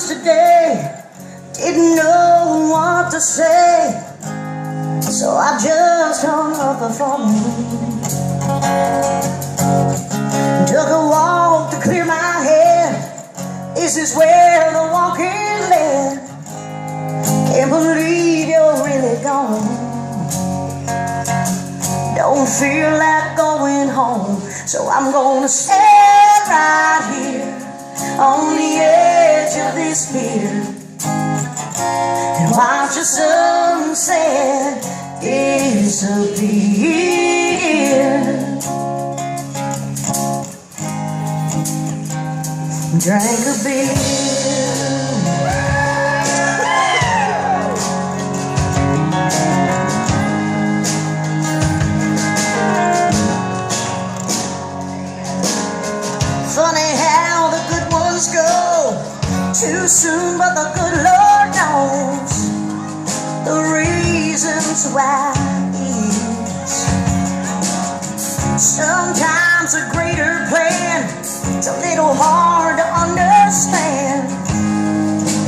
confused today, didn't know what to say, so I just hung up the phone. Took a walk to clear my head. This is where the walking led. Can't believe you're really gone. Don't feel like going home, so I'm gonna stand right here on the edge of this pier and watch the sunset disappear. Drank a beer. Funny how the good ones go too soon, but the good Lord knows the reasons why is. Sometimes a greater plan, it's a little hard to understand,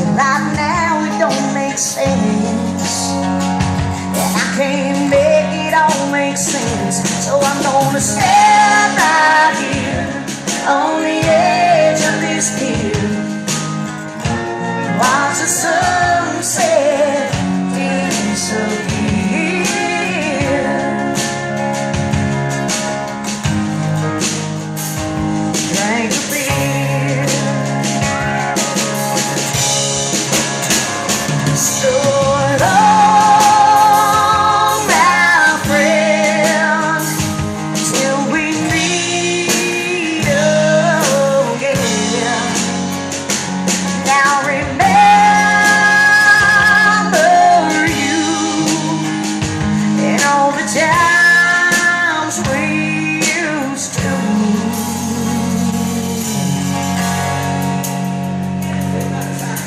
and right now it don't make sense, and I can't make it all make sense, so I'm gonna stand right here on the edge of this pier, watch the sunset disappear. Drank a beer. So long, my friend, till we meet again. Now remember you and all the times we used to.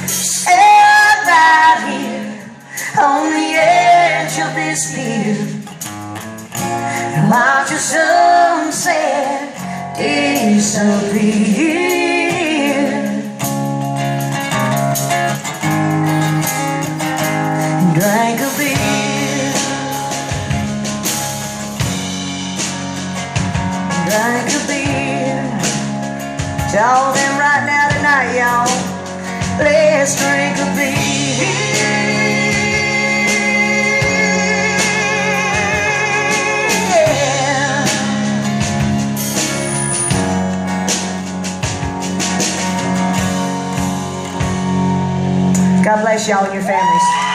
Stand right here on the edge of this pier and watch the sunset disappear. Drank a beer. Drank a beer. Tell them right now tonight, y'all. Let's drink a beer. God bless y'all and your families.